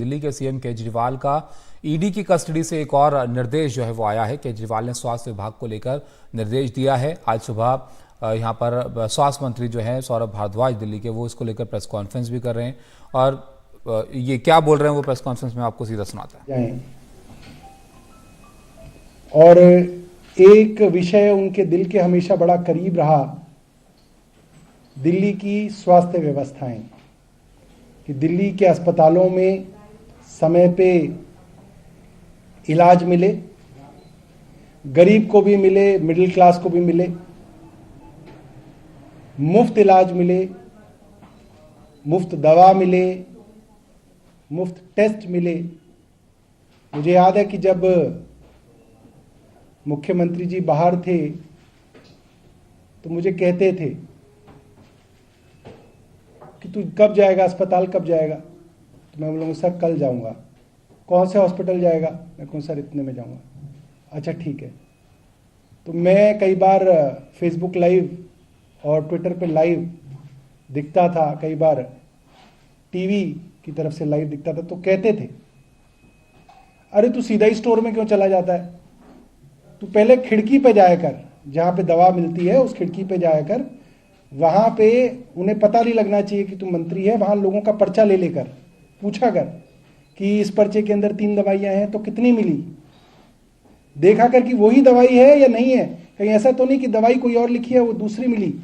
दिल्ली के सीएम केजरीवाल का ईडी की कस्टडी से एक और निर्देश जो है वो आया है। केजरीवाल ने स्वास्थ्य विभाग को लेकर निर्देश दिया है। आज सुबह यहाँ पर स्वास्थ्य मंत्री जो है सौरभ भारद्वाज दिल्ली के, वो इसको लेकर प्रेस कॉन्फ्रेंस भी कर रहे हैं और ये क्या बोल रहे हैं वो प्रेस कॉन्फ्रेंस में आपको सीधा सुनाता है। और एक विषय उनके दिल के हमेशा बड़ा करीब रहा, दिल्ली की स्वास्थ्य व्यवस्थाएं, कि दिल्ली के अस्पतालों में समय पे इलाज मिले, गरीब को भी मिले, मिडिल क्लास को भी मिले, मुफ्त इलाज मिले, मुफ्त दवा मिले, मुफ्त टेस्ट मिले। मुझे याद है कि जब मुख्यमंत्री जी बाहर थे तो मुझे कहते थे कि तू कब जाएगा अस्पताल, कब जाएगा? तो मैं बोलूँगा सर कल जाऊँगा। कौन से हॉस्पिटल जाएगा? मैं कहूँ सर इतने में जाऊँगा। अच्छा ठीक है। तो मैं कई बार फेसबुक लाइव और ट्विटर पे लाइव दिखता था, कई बार टीवी की तरफ से लाइव दिखता था, तो कहते थे अरे तू सीधा ही स्टोर में क्यों चला जाता है? तू पहले खिड़की पे जाया कर, जहाँ पे दवा मिलती है उस खिड़की पे जाया कर, वहाँ पे उन्हें पता नहीं लगना चाहिए कि तू मंत्री है। वहाँ लोगों का पर्चा ले लेकर पूछा कर कि इस पर्चे के अंदर 3 दवाइयाँ हैं तो कितनी मिली, देखा कर कि वही दवाई है या नहीं है, कहीं ऐसा तो नहीं कि दवाई कोई और लिखी है वो दूसरी मिली,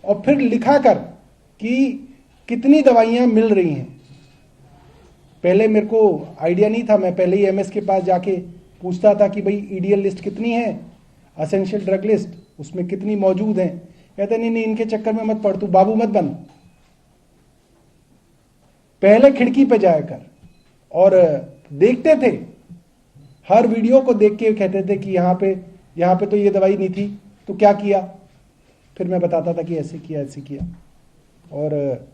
और फिर लिखा कर कि कितनी दवाइयाँ मिल रही हैं। पहले मेरे को आइडिया नहीं था, मैं पहले ही एमएस के पास जाके पूछता था कि भाई ईडीएल लिस्ट कितनी है, असेंशियल ड्रग लिस्ट, उसमें कितनी मौजूद हैं। कहते नहीं इनके चक्कर में मत पड़, तू बाबू मत बन, पहले खिड़की पे जाया कर। और देखते थे, हर वीडियो को देख के कहते थे कि यहाँ पे तो ये दवाई नहीं थी, तो क्या किया? फिर मैं बताता था कि ऐसे किया ऐसे किया। और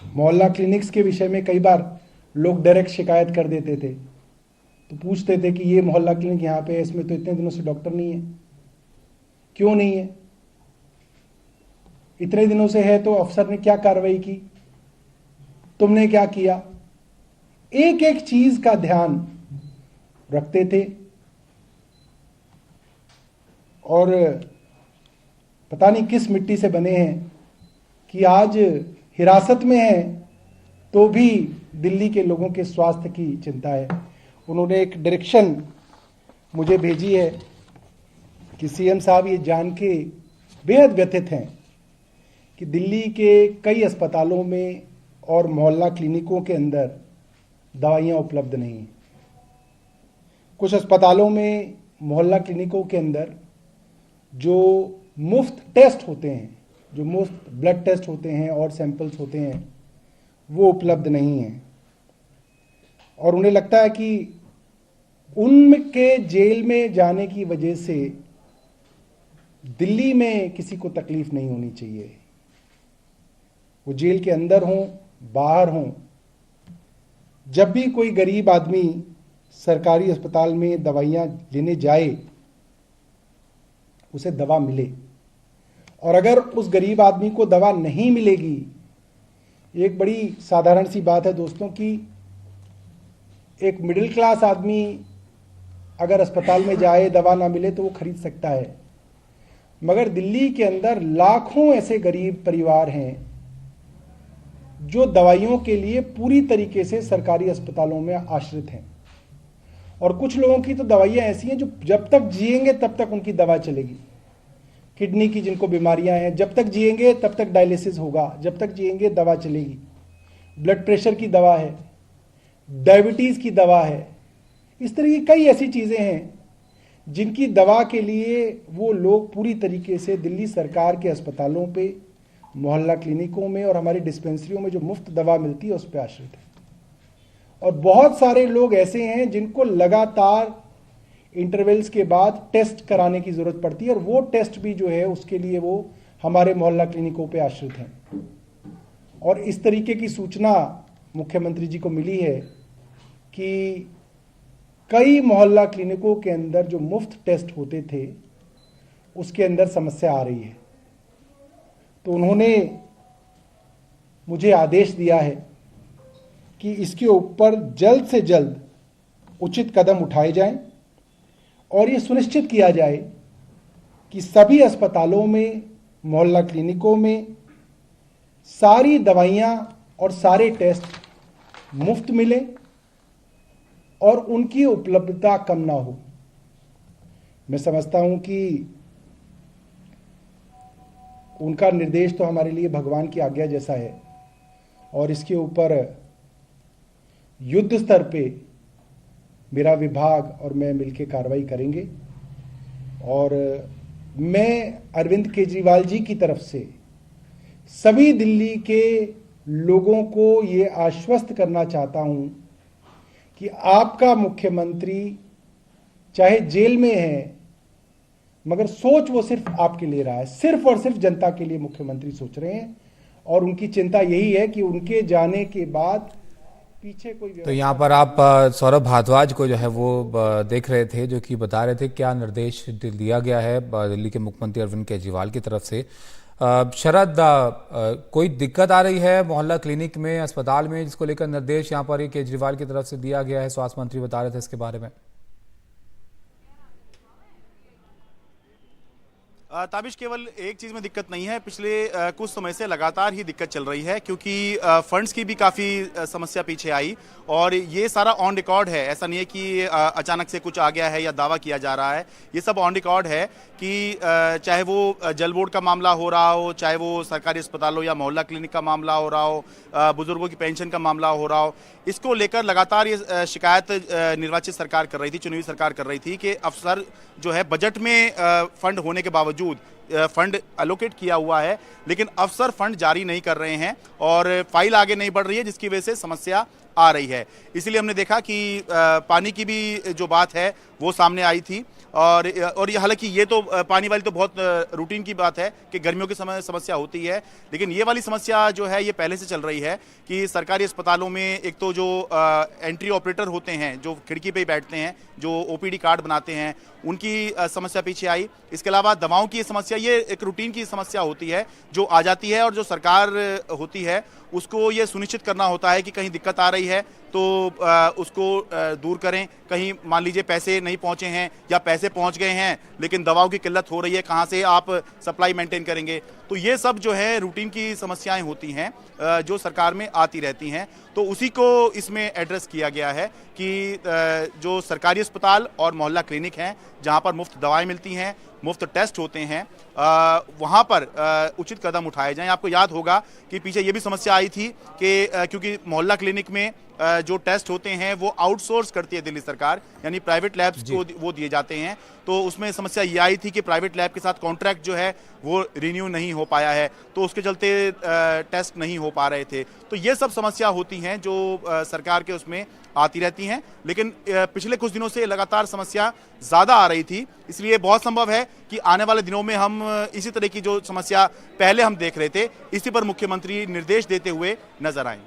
मोहल्ला क्लिनिक्स के विषय में कई बार लोग डायरेक्ट शिकायत कर देते थे, तो पूछते थे कि ये मोहल्ला क्लिनिक यहाँ पे है, इसमें तो इतने दिनों से डॉक्टर नहीं है। क्यों नहीं है? इतने दिनों से है तो अफसर ने क्या कार्रवाई की, तुमने क्या किया? एक एक चीज का ध्यान रखते थे। और पता नहीं किस मिट्टी से बने हैं कि आज हिरासत में हैं तो भी दिल्ली के लोगों के स्वास्थ्य की चिंता है। उन्होंने एक डायरेक्शन मुझे भेजी है कि सीएम साहब ये जान के बेहद व्यथित हैं कि दिल्ली के कई अस्पतालों में और मोहल्ला क्लिनिकों के अंदर दवाइयाँ उपलब्ध नहीं हैं। कुछ अस्पतालों में, मोहल्ला क्लिनिकों के अंदर जो मुफ्त टेस्ट होते हैं, जो मुफ्त ब्लड टेस्ट होते हैं और सैंपल्स होते हैं, वो उपलब्ध नहीं हैं। और उन्हें लगता है कि उनके जेल में जाने की वजह से दिल्ली में किसी को तकलीफ नहीं होनी चाहिए। वो जेल के अंदर हों, बाहर हों, जब भी कोई गरीब आदमी सरकारी अस्पताल में दवाइयाँ लेने जाए, उसे दवा मिले। और अगर उस गरीब आदमी को दवा नहीं मिलेगी, एक बड़ी साधारण सी बात है दोस्तों कि एक मिडिल क्लास आदमी अगर अस्पताल में जाए, दवा ना मिले तो वो खरीद सकता है, मगर दिल्ली के अंदर लाखों ऐसे गरीब परिवार हैं जो दवाइयों के लिए पूरी तरीके से सरकारी अस्पतालों में आश्रित हैं। और कुछ लोगों की तो दवाइयाँ ऐसी हैं जो जब तक जिएंगे तब तक उनकी दवा चलेगी। किडनी की जिनको बीमारियां हैं, जब तक जिएंगे तब तक डायलिसिस होगा, जब तक जिएंगे दवा चलेगी। ब्लड प्रेशर की दवा है, डायबिटीज़ की दवा है, इस तरह की कई ऐसी चीज़ें हैं जिनकी दवा के लिए वो लोग पूरी तरीके से दिल्ली सरकार के अस्पतालों पे, मोहल्ला क्लिनिकों में और हमारी डिस्पेंसरियों में जो मुफ्त दवा मिलती है उस पर आश्रित है। और बहुत सारे लोग ऐसे हैं जिनको लगातार इंटरवल्स के बाद टेस्ट कराने की जरूरत पड़ती है, और वो टेस्ट भी जो है उसके लिए वो हमारे मोहल्ला क्लिनिकों पे आश्रित हैं। और इस तरीके की सूचना मुख्यमंत्री जी को मिली है कि कई मोहल्ला क्लिनिकों के अंदर जो मुफ्त टेस्ट होते थे उसके अंदर समस्या आ रही है। तो उन्होंने मुझे आदेश दिया है कि इसके ऊपर जल्द से जल्द उचित कदम उठाए जाएं और ये सुनिश्चित किया जाए कि सभी अस्पतालों में, मोहल्ला क्लिनिकों में सारी दवाइयां और सारे टेस्ट मुफ्त मिले और उनकी उपलब्धता कम ना हो। मैं समझता हूं कि उनका निर्देश तो हमारे लिए भगवान की आज्ञा जैसा है और इसके ऊपर युद्ध स्तर पे मेरा विभाग और मैं मिलकर कार्रवाई करेंगे। और मैं अरविंद केजरीवाल जी की तरफ से सभी दिल्ली के लोगों को ये आश्वस्त करना चाहता हूं कि आपका मुख्यमंत्री चाहे जेल में है, मगर सोच वो सिर्फ आपके लिए रहा है, सिर्फ और सिर्फ जनता के लिए मुख्यमंत्री सोच रहे हैं और उनकी चिंता यही है कि उनके जाने के बाद पीछे कोई। तो यहाँ पर आप सौरभ भारद्वाज को जो है वो देख रहे थे, जो कि बता रहे थे क्या निर्देश दिया गया है दिल्ली के मुख्यमंत्री अरविंद केजरीवाल की तरफ से। शरद, कोई दिक्कत आ रही है मोहल्ला क्लिनिक में, अस्पताल में, जिसको लेकर निर्देश यहाँ पर केजरीवाल की तरफ से दिया गया है? स्वास्थ्य मंत्री बता रहे थे इसके बारे में। ताबिश, केवल एक चीज़ में दिक्कत नहीं है, पिछले कुछ समय से लगातार ही दिक्कत चल रही है क्योंकि फंड्स की भी काफ़ी समस्या पीछे आई और ये सारा ऑन रिकॉर्ड है। ऐसा नहीं है कि अचानक से कुछ आ गया है या दावा किया जा रहा है, ये सब ऑन रिकॉर्ड है कि चाहे वो जल बोर्ड का मामला हो रहा हो, चाहे वो सरकारी अस्पतालों या मोहल्ला क्लिनिक का मामला हो रहा हो, बुजुर्गों की पेंशन का मामला हो रहा हो, इसको लेकर लगातार ये शिकायत निर्वाचित सरकार कर रही थी, चुनी हुई सरकार कर रही थी कि अफसर जो है बजट में फंड होने के बावजूद फंड एलोकेट किया हुआ है लेकिन अफसर फंड जारी नहीं कर रहे हैं और फाइल आगे नहीं बढ़ रही है, जिसकी वजह से समस्या आ रही है। इसलिए हमने देखा कि पानी की भी जो बात है वो सामने आई थी और हालांकि ये तो पानी वाली तो बहुत रूटीन की बात है कि गर्मियों के समय समस्या होती है, लेकिन ये वाली समस्या जो है ये पहले से चल रही है कि सरकारी अस्पतालों में एक तो जो एंट्री ऑपरेटर होते हैं जो खिड़की पे ही बैठते हैं, जो ओपीडी कार्ड बनाते हैं, उनकी समस्या पीछे आई। इसके अलावा दवाओं की समस्या, ये एक रूटीन की समस्या होती है जो आ जाती है और जो सरकार होती है उसको ये सुनिश्चित करना होता है कि कहीं दिक्कत आ रही है तो उसको दूर करें। कहीं मान लीजिए पैसे नहीं पहुंचे हैं या पैसे पहुंच गए हैं लेकिन दवाओं की किल्लत हो रही है, कहां से आप सप्लाई मेंटेन करेंगे। तो ये सब जो है रूटीन की समस्याएं होती हैं जो सरकार में आती रहती हैं, तो उसी को इसमें एड्रेस किया गया है कि जो सरकारी अस्पताल और मोहल्ला क्लिनिक हैं जहां पर मुफ्त दवाएं मिलती हैं, मुफ्त टेस्ट होते हैं, वहां पर उचित कदम उठाए जाएं। आपको याद होगा कि पीछे ये भी समस्या आई थी कि क्योंकि मोहल्ला क्लिनिक में जो टेस्ट होते हैं वो आउटसोर्स करती है दिल्ली सरकार, यानी प्राइवेट लैब्स को वो दिए जाते हैं, तो उसमें समस्या ये आई थी कि प्राइवेट लैब के साथ कॉन्ट्रैक्ट जो है वो रिन्यू नहीं हो पाया है, तो उसके चलते टेस्ट नहीं हो पा रहे थे। तो ये सब समस्या होती हैं जो सरकार के उसमें आती रहती हैं, लेकिन पिछले कुछ दिनों से लगातार समस्या ज़्यादा आ रही थी, इसलिए बहुत संभव है कि आने वाले दिनों में हम इसी तरह की जो समस्या पहले हम देख रहे थे, इसी पर मुख्यमंत्री निर्देश देते हुए नजर आएं।